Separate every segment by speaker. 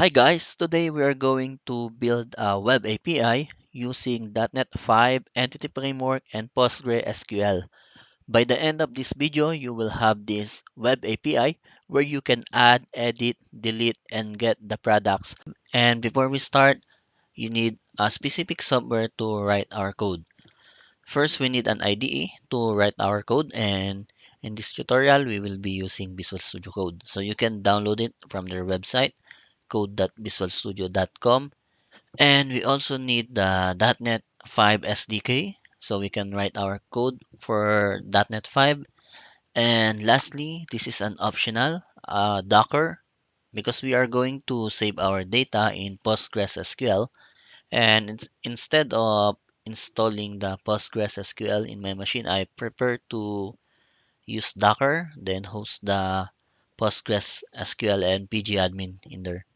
Speaker 1: Hi guys, today we are going to build a web API using .NET 5 Entity Framework and PostgreSQL. By the end of this video, you will have this web API where you can add, edit, delete, and get the products. And before we start, you need a specific software to write our code. First, we need an IDE to write our code, and in this tutorial, we will be using Visual Studio Code. So you can download it from their website code.visualstudio.com, and we also need the .NET 5 SDK so we can write our code for .NET 5. And lastly, this is an optional Docker because we are going to save our data in PostgreSQL, and instead of installing the PostgreSQL in my machine, I prefer to use Docker, then host the PostgreSQL and pgadmin in there.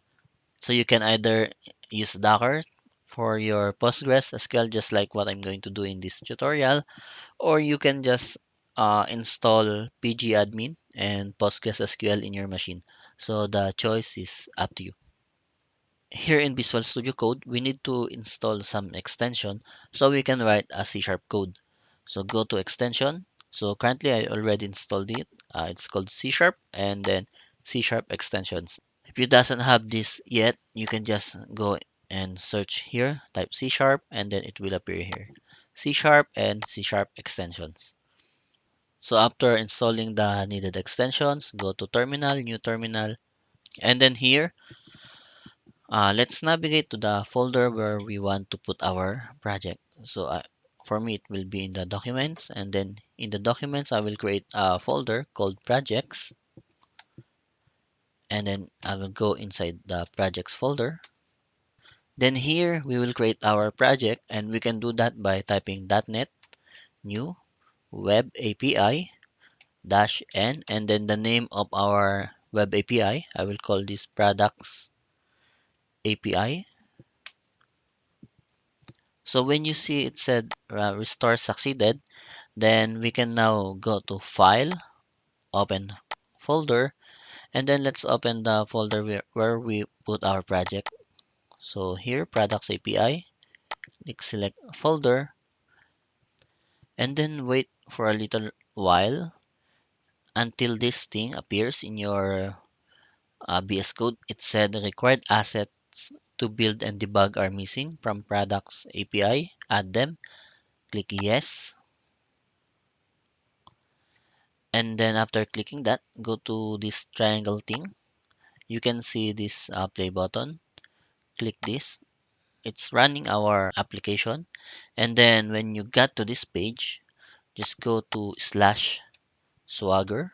Speaker 1: So you can either use Docker for your PostgreSQL, just like what I'm going to do in this tutorial, or you can just install pgadmin and PostgreSQL in your machine. So the choice is up to you. Here in Visual Studio Code, we need to install some extension so we can write a C# code. So go to extension. So currently I already installed it. It's called C# and then C# extensions. If you doesn't have this yet, you can just go and search here, type C sharp, and then it will appear here. C sharp and C sharp extensions. So after installing the needed extensions, go to terminal, new terminal, and then here, let's navigate to the folder where we want to put our project. So for me, it will be in the documents, and then in the documents, I will create a folder called projects, and then I will go inside the projects folder. Then here we will create our project, and we can do that by typing .NET new web API dash n, and then the name of our web API. I will call this products API. So when you see it said restore succeeded, then we can now go to file, open folder, and then let's open the folder where we put our project. So here products API, click select folder, and then wait for a little while until this thing appears in your VS Code. It said the required assets to build and debug are missing from products API. Add them. Click yes. And then after clicking that, go to this triangle thing. You can see this play button. Click this. It's running our application. And then when you got to this page, just go to slash swagger.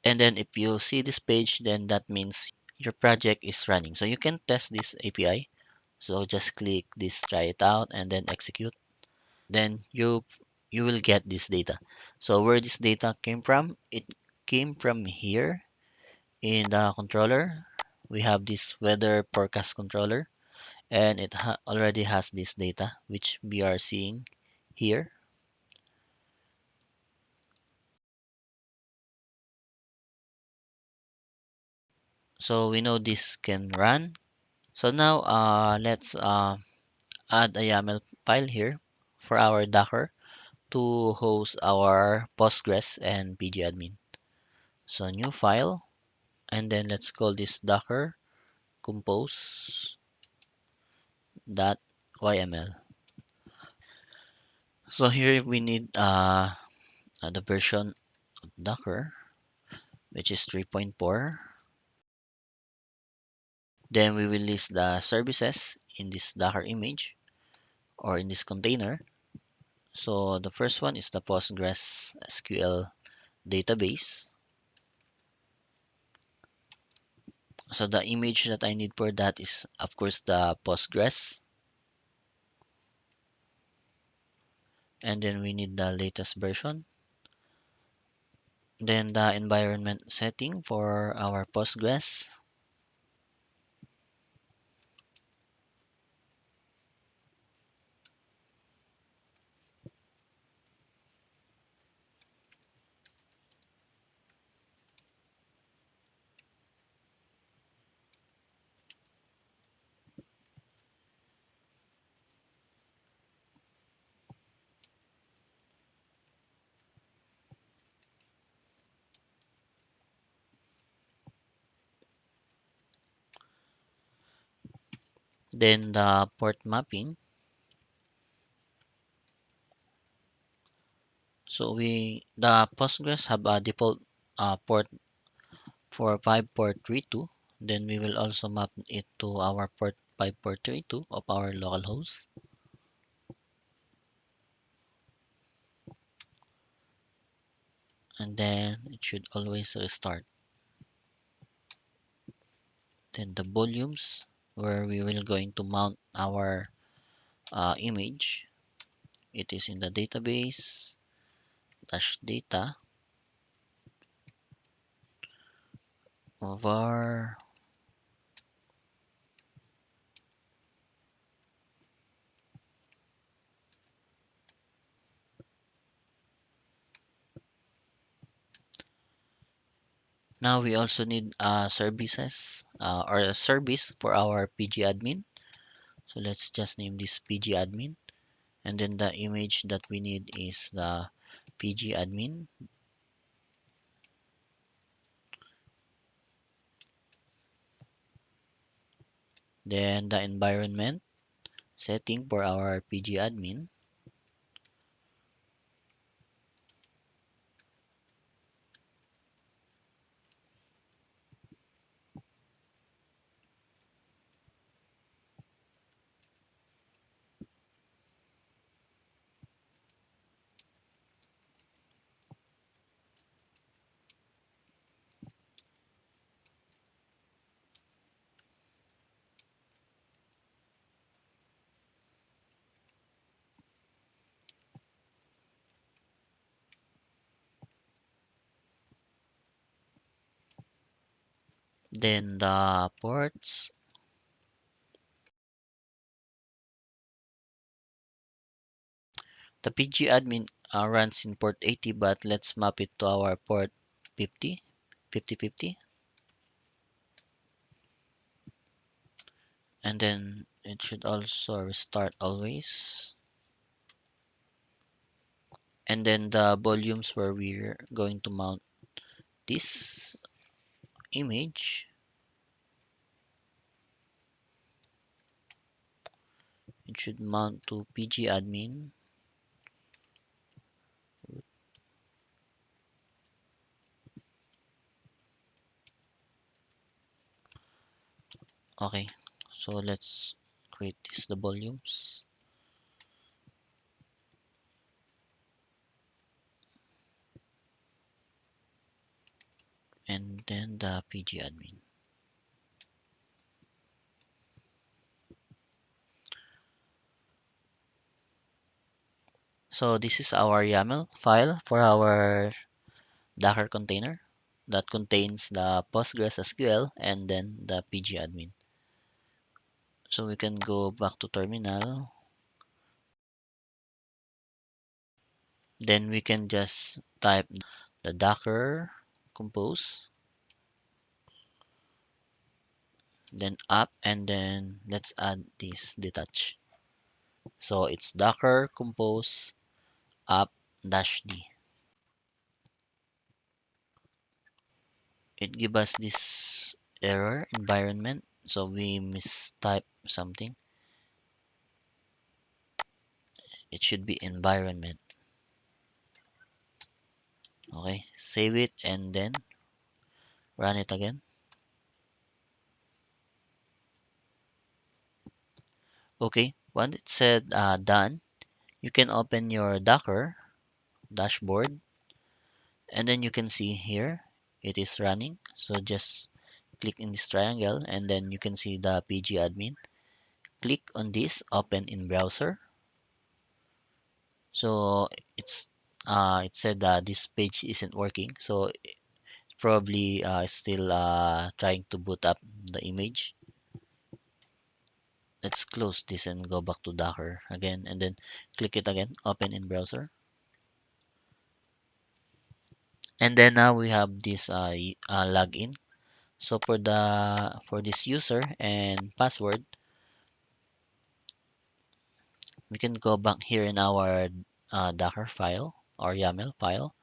Speaker 1: And then if you see this page, then that means your project is running. So you can test this API. So just click this, try it out, and then execute. Then you will get this data. So where this data came from? It came from here in the controller. We have this weather forecast controller, and it already has this data which we are seeing here. So we know this can run. So now let's add a YAML file here for our Docker to host our Postgres and pgadmin. So new file, and then let's call this Docker compose.yml. So here we need the version of Docker, which is 3.4. Then we will list the services in this Docker image or in this container. So the first one is the PostgreSQL database. So the image that I need for that is, of course, the Postgres. And then we need the latest version. Then the environment setting for our Postgres. Then the port mapping. So the Postgres have a default port for 5432. Then we will also map it to our port 5432 of our local host. And then it should always restart. Then the volumes where we will going to mount our image. It is in the database dash data var. Now we also need services or a service for our PG admin. So let's just name this PG admin. And then the image that we need is the PG admin. Then the environment setting for our PG admin. Then the ports. The PG admin runs in port 80, but let's map it to our port 50, 5050. And then it should also restart always. And then the volumes where we're going to mount this image, it should mount to PG admin. Okay, so let's create this the volumes and then the PG admin. So this is our YAML file for our Docker container that contains the PostgreSQL and then the PG admin. So we can go back to terminal. Then we can just type the Docker compose, then up, and then let's add this detach. So it's Docker compose up dash D. It give us this error environment. So we mistype something. It should be environment. Okay, save it and then run it again. Okay, once it said done, you can open your Docker dashboard and then you can see here it is running. So just click in this triangle and then you can see the PG admin. Click on this, open in browser. So it said that this page isn't working, so it's probably still trying to boot up the image. Let's close this and go back to Docker again and then click it again, open in browser. And then now we have this login. So for this user and password, we can go back here in our Docker file or YAML file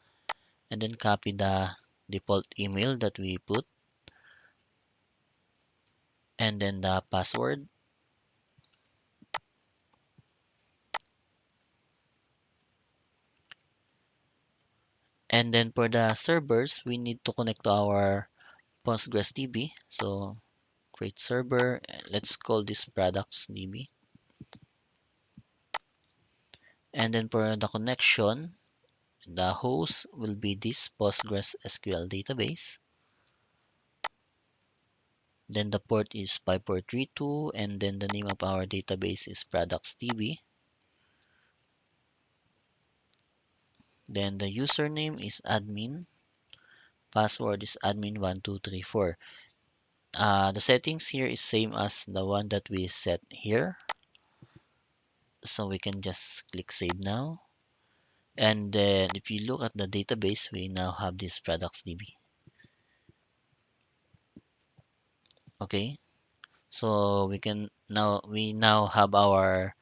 Speaker 1: and then copy the default email that we put and then the password. And then for the servers, we need to connect to our PostgreSDB. So create server. Let's call this products DB. And then for the connection, the host will be this PostgreSQL database. Then the port is 5432, and then the name of our database is productsDB. Then the username is admin. Password is admin1234. The settings here is same as the one that we set here. So we can just click save now. And then if you look at the database, we now have this productsDB. Okay. So we now have our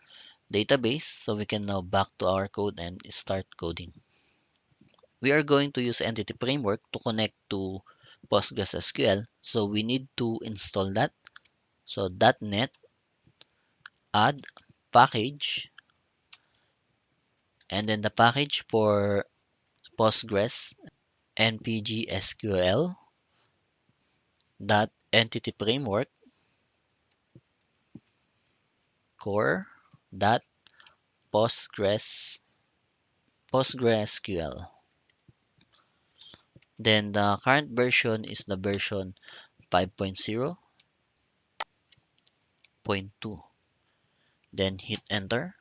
Speaker 1: database. So we can now back to our code and start coding. We are going to use Entity Framework to connect to PostgreSQL. So we need to install that. So .NET add package, and then the package for Postgres npgsql dot entity framework core dot PostgreSQL. Then the current version is the version 5.0.2. Then hit enter.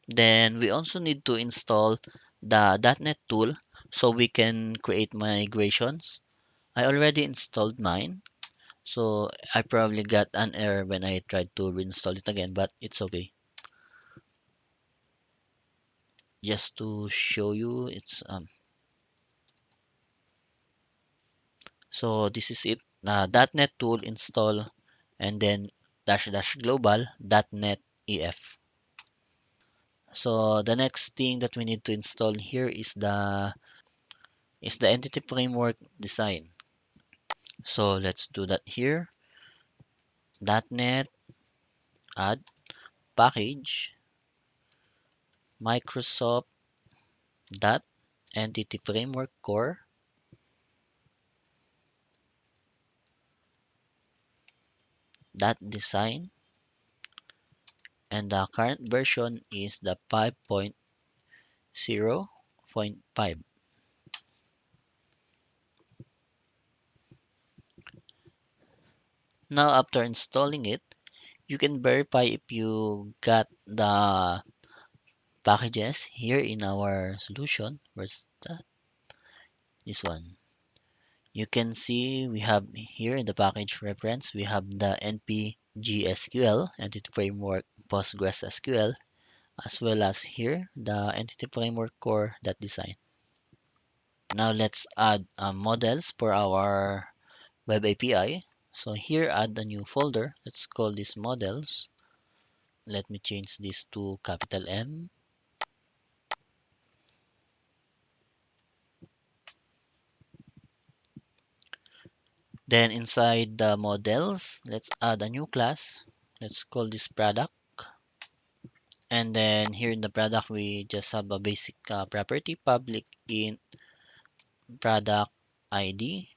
Speaker 1: Then we also need to install the .NET tool so we can create migrations. I already installed mine, so I probably got an error when I tried to reinstall it again, but it's okay. Just to show you, it's so this is it. .NET tool install, and then --global .NET EF. So the next thing that we need to install here is the entity framework design. So let's do that here. .NET add package Microsoft dot entity framework core dot design, and the current version is the 5.0.5. Now after installing it, you can verify if you got the packages here in our solution. Where's that? This one. You can see we have here in the package reference, we have the npgsql entity framework PostgreSQL, as well as here the entity framework core design. Now let's add models for our web API. So here, add a new folder. Let's call this models. Let me change this to capital M. Then inside the models, let's add a new class. Let's call this product. And then here in the product, we just have a basic property, public int product ID.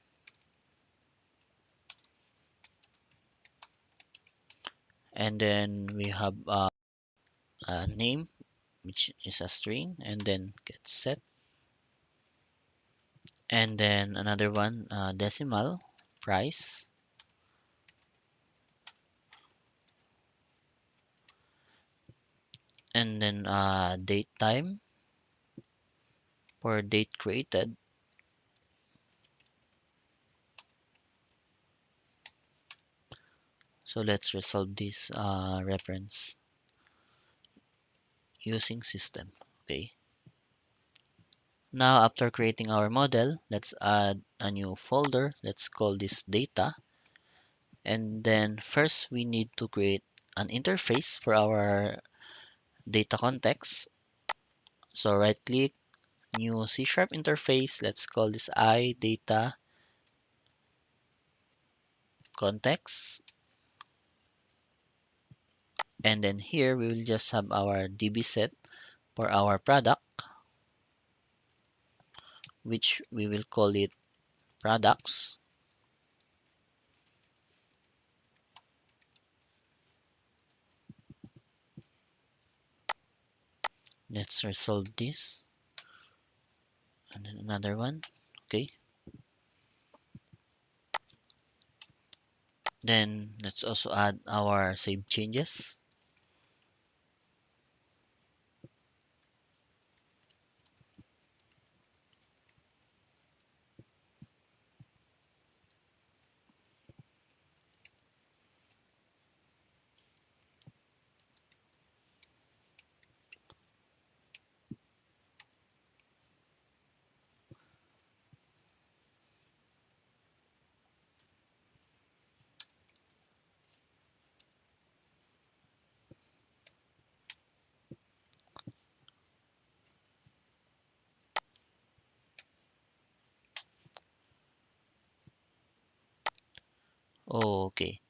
Speaker 1: And then we have a name, which is a string, and then get set. And then another one, decimal price. And then date time for date created. So let's resolve this reference using system. Okay. Now after creating our model, let's add a new folder. Let's call this data. And then first we need to create an interface for our data context. So right click, new C# interface. Let's call this iData context. And then here we will just have our DB set for our product, which we will call it products. Let's resolve this. And then another one. Okay. Then let's also add our save changes. Okay.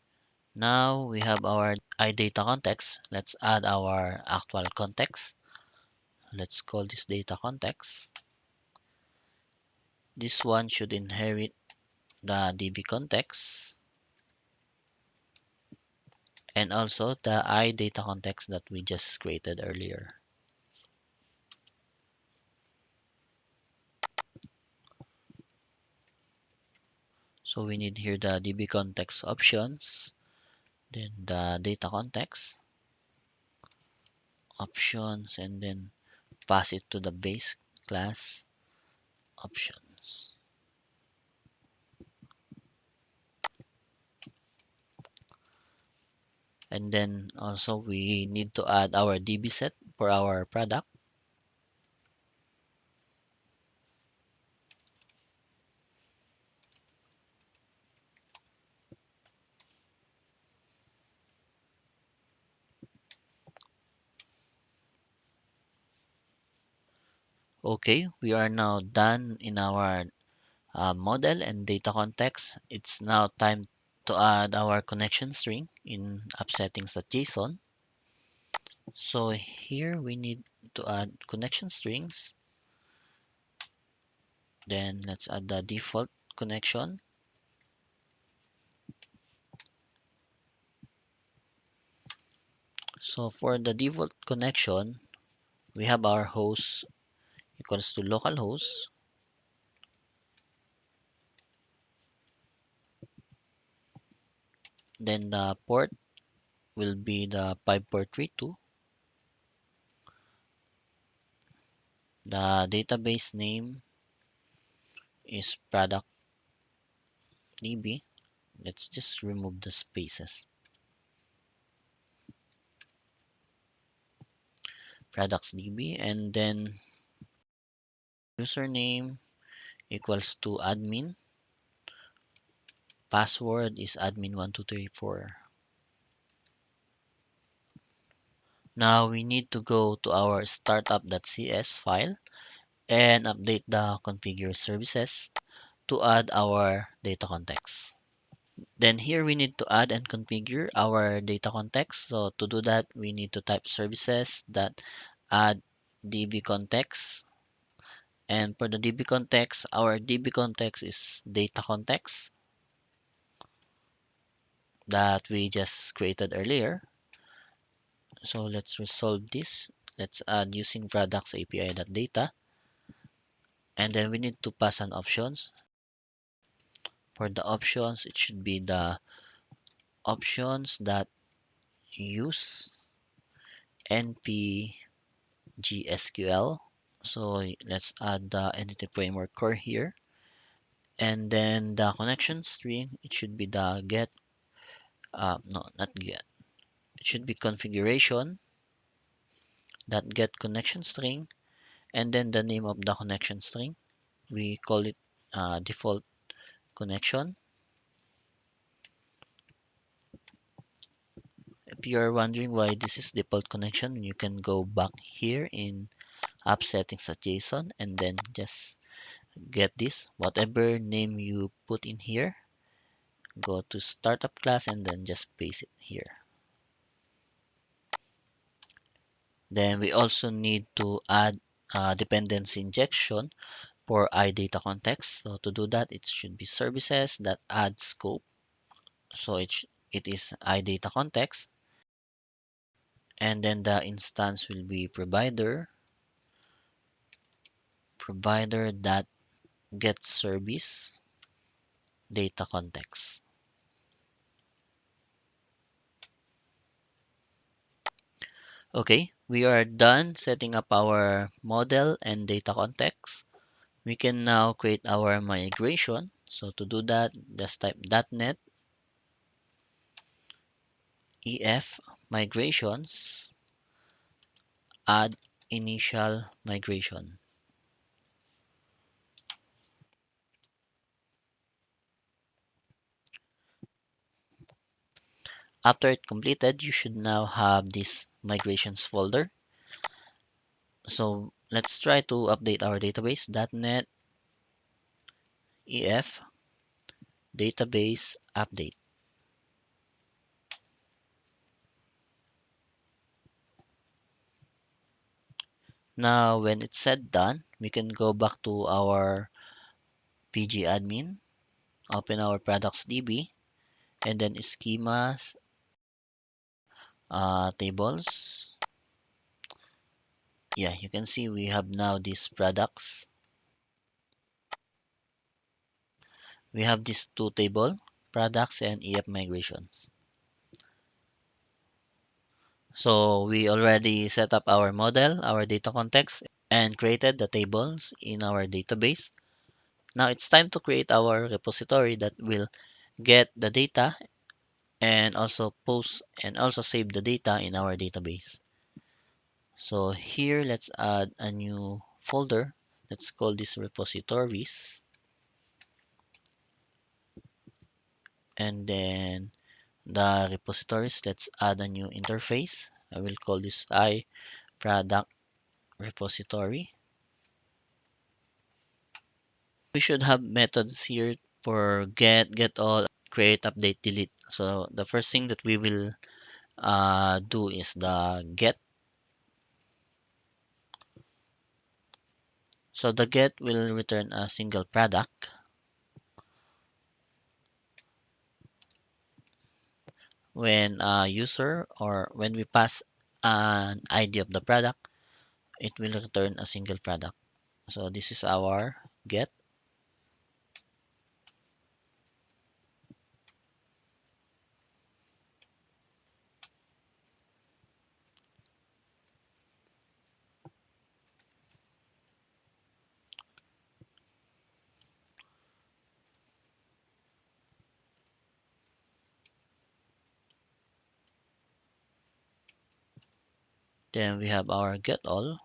Speaker 1: Now we have our iData context. Let's add our actual context. Let's call this data context. This one should inherit the DB context and also the iData context that we just created earlier. So we need here the DB context options, then the data context options, and then pass it to the base class options. And then also we need to add our DB set for our product. Okay, we are now done in our model and data context. It's now time to add our connection string in app settings.json. So here we need to add connection strings. Then let's add the default connection. So for the default connection, we have our host equals to localhost. Then the port will be the 5432. The database name is product DB. Let's just remove the spaces. Products DB, and then username equals to admin. Password is admin1234. Now we need to go to our startup.cs file and update the configure services to add our data context. Then here we need to add and configure our data context. So to do that, we need to type services that add db context. And for the db context, our db context is data context that we just created earlier. So let's resolve this. Let's add using products API.data. And then we need to pass an options. For the options, it should be the options that use npgsql. So let's add the entity framework core here. And then the connection string, it should be the get, no, not get. It should be configuration that get connection string, and then the name of the connection string. We call it default connection. If you are wondering why this is default connection, you can go back here in app settings.json and then just get this. Whatever name you put in here, go to startup class and then just paste it here. Then we also need to add dependency injection for iData context. So to do that, it should be services that add scope. So it is iData context, and then the instance will be provider that get service data context. Okay, we are done setting up our model and data context. We can now create our migration. So to do that, just type .NET EF migrations, add initial migration. After it completed, you should now have this migrations folder. So let's try to update our database. .NET EF database update. Now, when it's said done, we can go back to our PG admin, open our products DB, and then schemas, tables. Yeah, you can see we have now these products. We have these two table, products and EF migrations. So we already set up our model, our data context, and created the tables in our database. Now it's time to create our repository that will get the data and also post and also save the data in our database. So here, let's add a new folder. Let's call this repositories. And then the repositories, let's add a new interface. I will call this iProduct repository. We should have methods here for get all, create, update, delete. So the first thing that we will do is the get. So the get will return a single product when a user or when we pass an ID of the product, it will return a single product. So this is our get. Then we have our get all.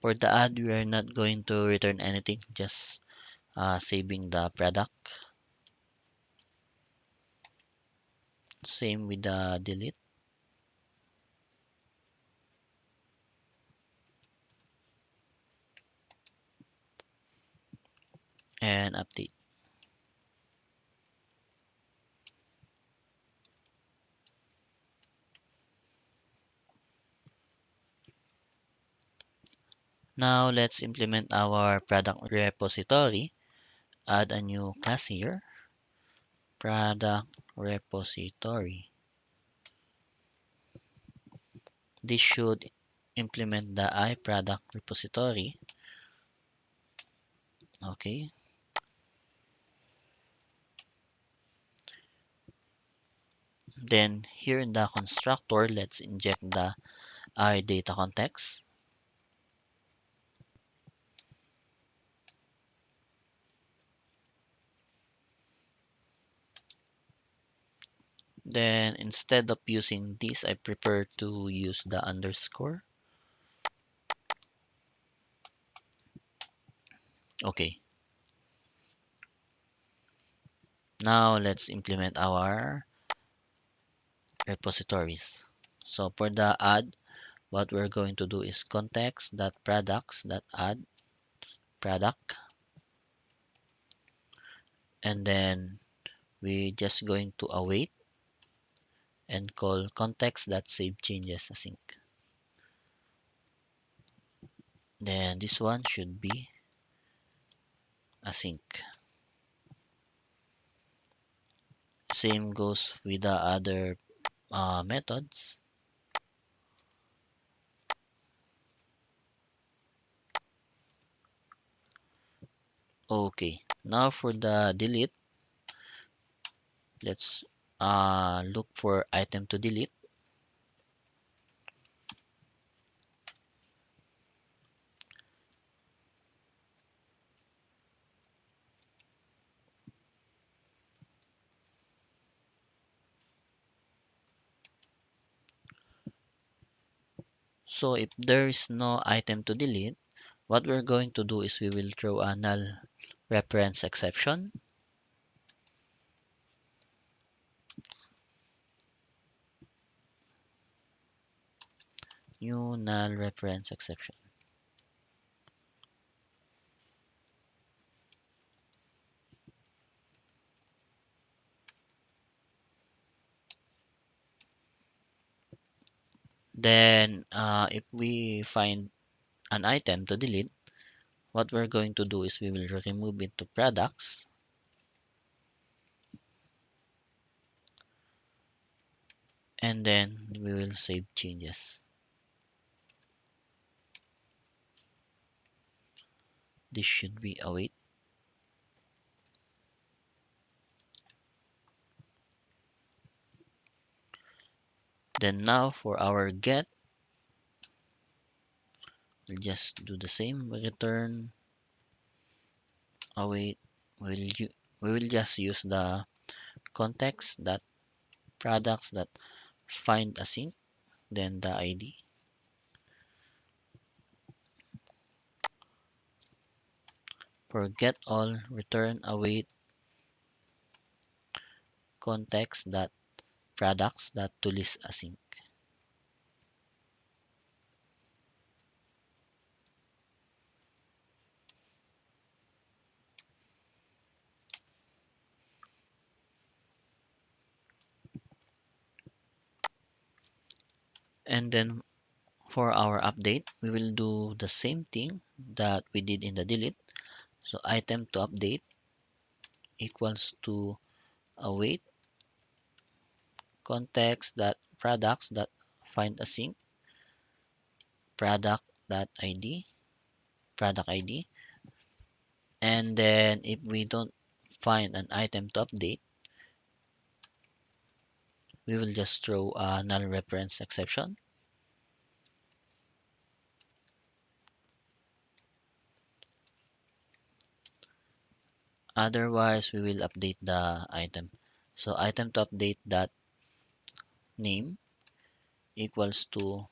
Speaker 1: For the add, we are not going to return anything, just saving the product. Same with the delete and update. Now let's implement our product repository. Add a new class here, product repository. This should implement the iProduct repository. Okay. Then here in the constructor, let's inject the iData context. Then instead of using this, I prefer to use the underscore. Okay. Now let's implement our repositories. So for the add, what we're going to do is context.products.add product, and then we just going to await and call context.savechanges async. Then this one should be async. Same goes with the other methods. Okay, now for the delete, let's look for item to delete. So if there is no item to delete, what we're going to do is we will throw a null reference exception. New null reference exception. Then if we find an item to delete, what we're going to do is we will remove it to products, and then we will save changes. This should be await. Then now for our get, we'll just do the same. Return await. We will just use the context that products that find async, then the ID. For get all, return await context that products that to list async. And then for our update, we will do the same thing that we did in the delete. So item to update equals to await context that products that find async product.id product ID. And then if we don't find an item to update, we will just throw a null reference exception. Otherwise, we will update the item. So item to update that name equals to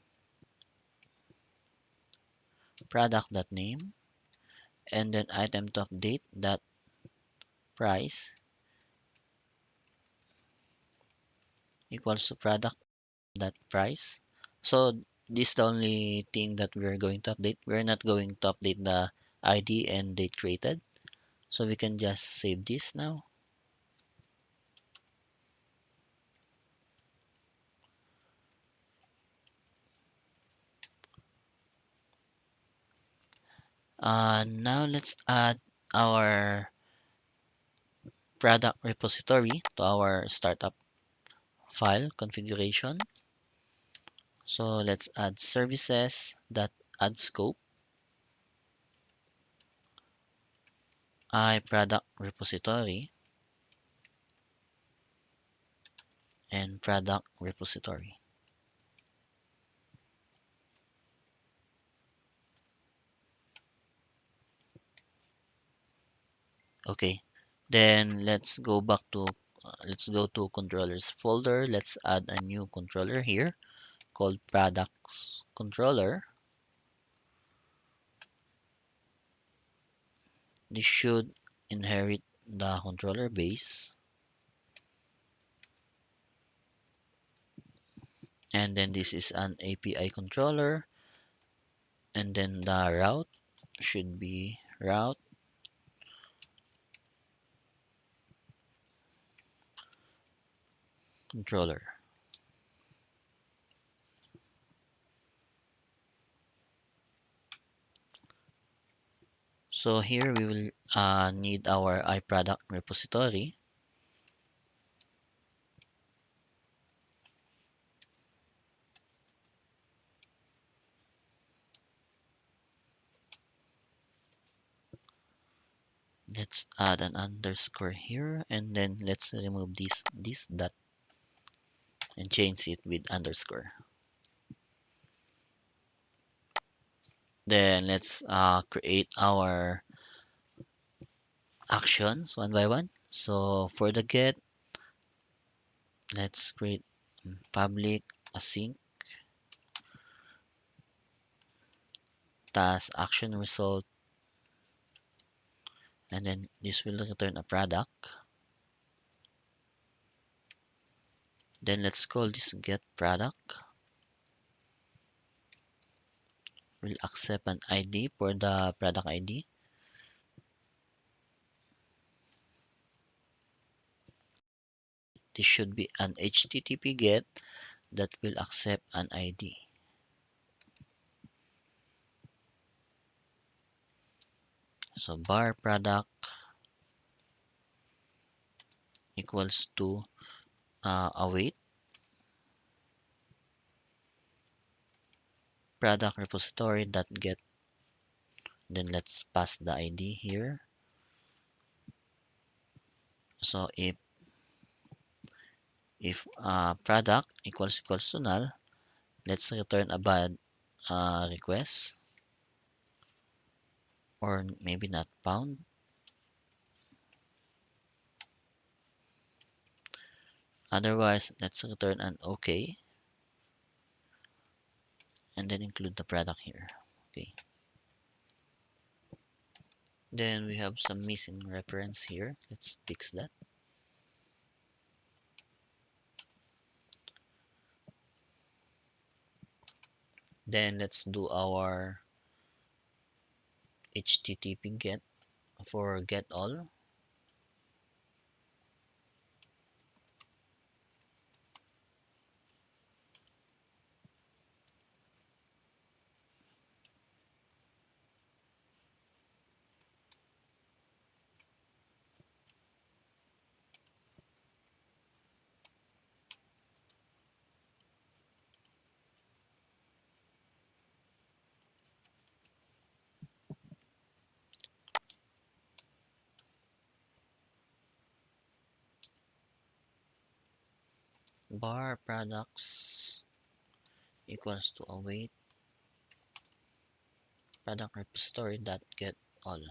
Speaker 1: product.name, and then item to update that price equals to product.price. So this is the only thing that we're going to update. We're not going to update the ID and date created. So we can just save this now. Now let's add our product repository to our startup file configuration. So let's add services that add scope, I product repository, and product repository. Okay, then let's go to controllers folder. Let's add a new controller here called products controller. This should inherit the controller base. and then this is an API controller, and then the route should be route controller. So here we will need our iProduct repository. Let's add an underscore here, and then let's remove this dot and change it with underscore. Then let's create our actions one by one. So for the get, let's create public async task action result, and then this will return a product. Then let's call this get product. We'll accept an ID for the product ID. This should be an HTTP get that will accept an ID. So bar product equals to await product repository dot get. Then let's pass the ID here. So if product equals to null, let's return a bad request, or maybe not found. Otherwise, let's return an OK, and then include the product here. Okay. Then we have some missing reference here. Let's fix that. Then let's do our HTTP get for get all. Bar products equals to await product repository dot get all.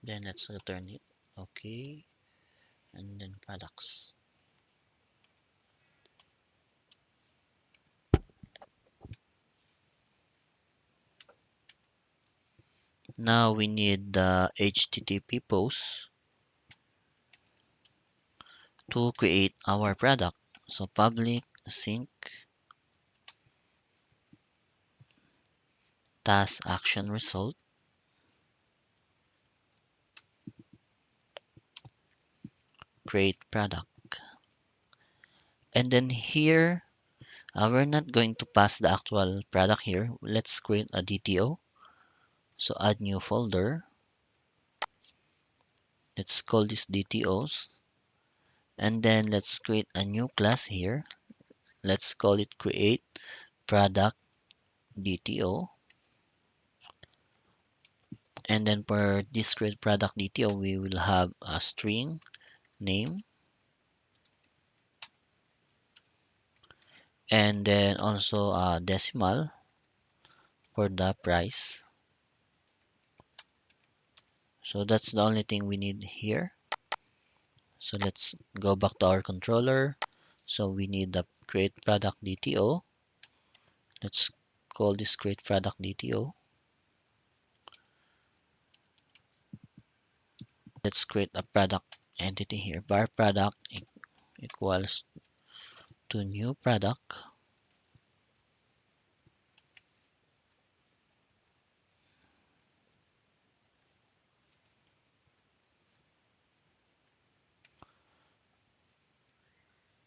Speaker 1: Then let's return it. Okay, and then products. Now we need the HTTP post to create our product. So public sync task action result, create product. And then here, we're not going to pass the actual product here. Let's create a DTO. So add new folder. Let's call this DTOs. And then let's create a new class here. Let's call it create product DTO. And then for this create product DTO, we will have a string name, and then also a decimal for the price. So that's the only thing we need here. So let's go back to our controller. So we need the create product DTO. Let's call this create product DTO. Let's create a product entity here, bar product equals to new product.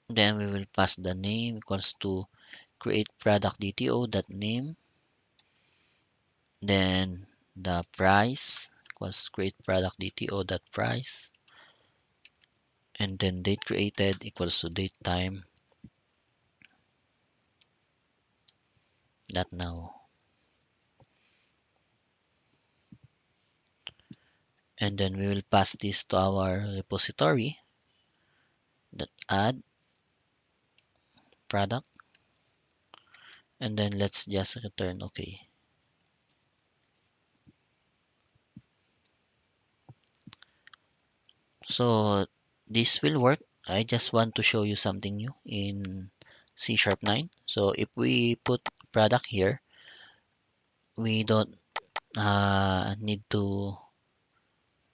Speaker 1: Then we will pass the name equals to create product DTO dot name. Then the price equals create product DTO dot price. And then date created equals to date time dot now. And then we will pass this to our repository that add product. And then let's just return OK. So this will work. I just want to show you something new in C#9. So if we put product here, we don't need to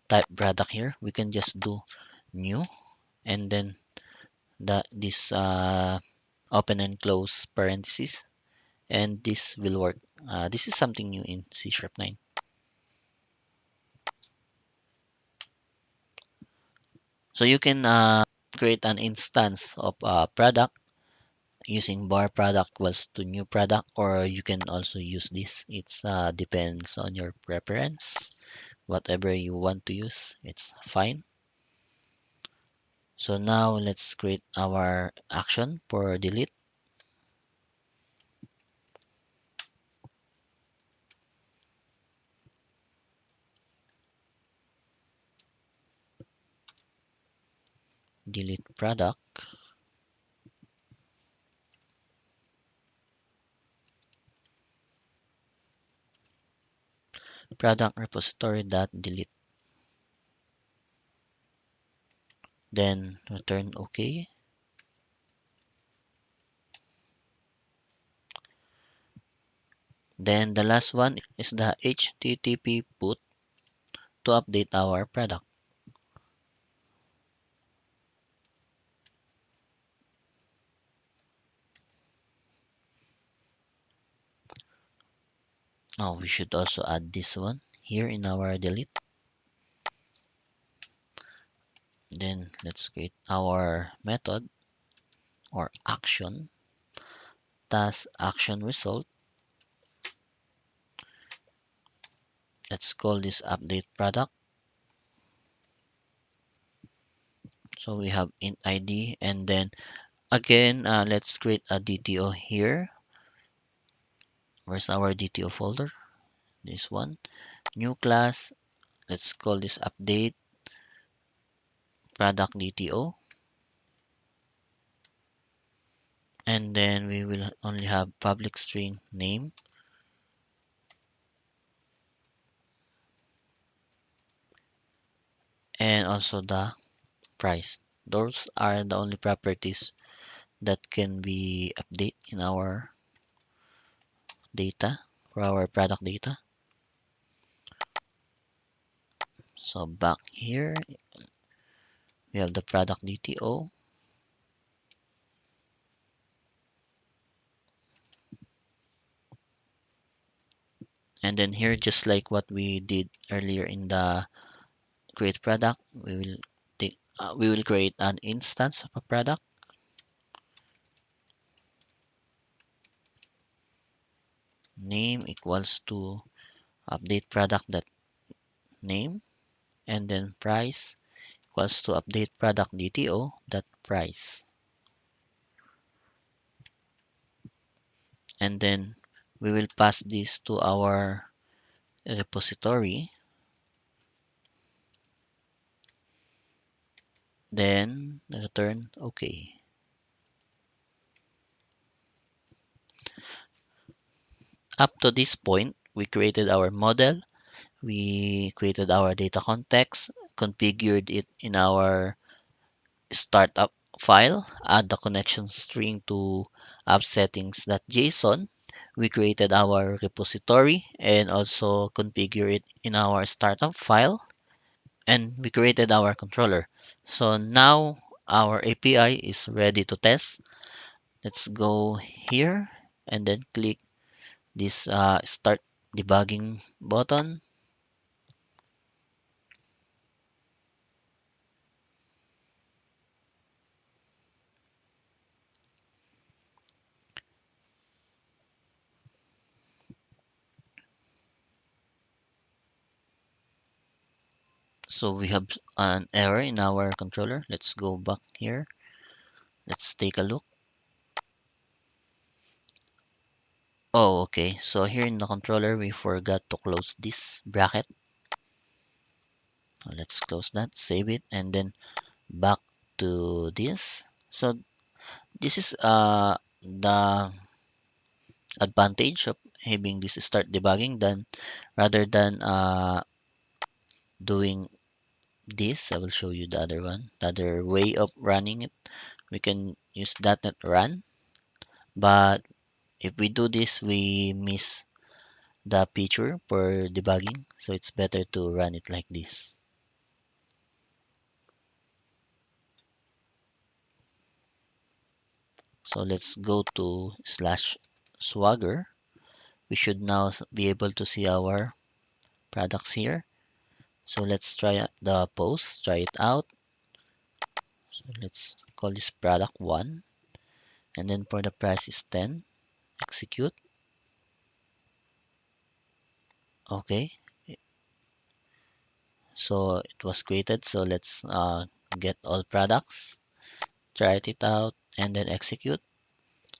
Speaker 1: type product here. We can just do new and then this open and close parentheses, and this will work. This is something new in C#9. So you can create an instance of a product using bar product equals to new product, or you can also use this. It's depends on your preference. Whatever you want to use, it's fine. So now let's create our action for delete. Delete product. Product repository dot delete. Then return OK. Then the last one is the HTTP put to update our product. Oh, we should also add this one here in our delete. Then let's create our method or action, task action result. Let's call this update product. So we have int ID, and then again, let's create a DTO here. Where's our DTO folder? This one. New class. Let's call this update product DTO. And then we will only have public string name. And also the price. Those are the only properties that can be updated in our data for our product data. So back here, we have the product DTO. And then here, just like what we did earlier in the create product, we will create an instance of a product. Name equals to update product that name, and then price equals to update product DTO that price. And then we will pass this to our repository. Then return OK. Up to this point, we created our model, we created our data context, configured it in our startup file, add the connection string to app settings.json. We created our repository and also configure it in our startup file. and we created our controller. So now our API is ready to test. Let's go here and then click this start debugging button. So we have an error in our controller. Let's go back here. Let's take a look. Oh, okay. So here in the controller, we forgot to close this bracket. Let's close that, save it, and then back to this. So this is the advantage of having this start debugging than rather than doing this. I will show you the other one, the other way of running it. We can use .NET Run, but if we do this, we miss the feature for debugging. So it's better to run it like this. So let's go to slash swagger. We should now be able to see our products here. So let's try the post, try it out. So let's call this product 1. And then for the price is 10. Execute. Okay. So it was created. So let's get all products. Try it out and then execute.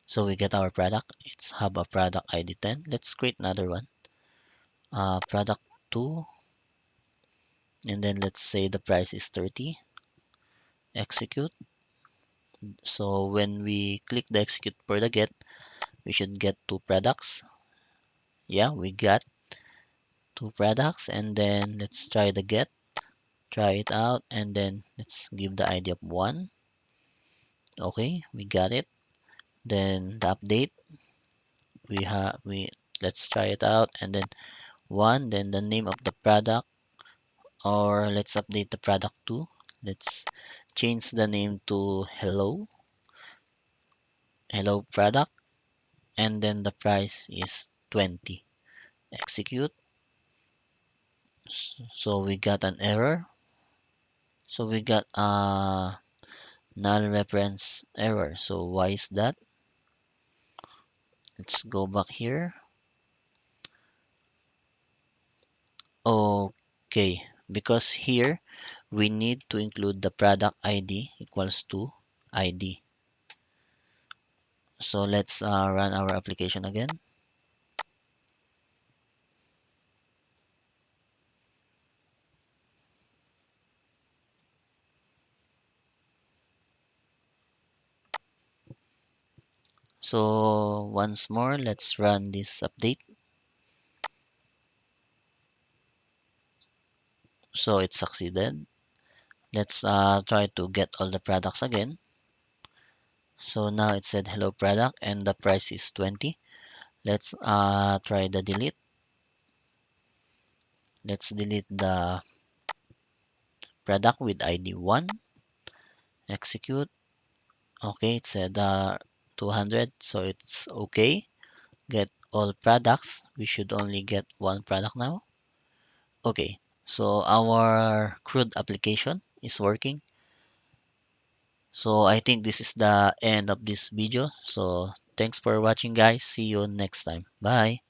Speaker 1: So we get our product. It's have a product ID 10. Let's create another one. Product 2. And then let's say the price is 30. Execute. So when we click the execute for the get, we should get two products. Yeah, we got two products. And then let's try the get. Try it out. And then let's give the ID of 1. Okay, we got it. Then the update, we let's try it out. And then 1, then the name of the product, or let's update the product to, let's change the name to hello product, and then the price is 20. Execute. So we got an error. So we got a null reference error. So why is that? Let's go back here. Okay, because here we need to include the product ID equals to ID. So let's run our application again. So once more, let's run this update. So it succeeded. Let's try to get all the products again. So now it said hello product and the price is 20. Let's try the delete. Let's delete the product with ID 1. Execute. Okay, it said 200, so it's okay. Get all products. We should only get one product now. Okay, so our CRUD application is working. So I think this is the end of this video. So thanks for watching, guys. See you next time. Bye.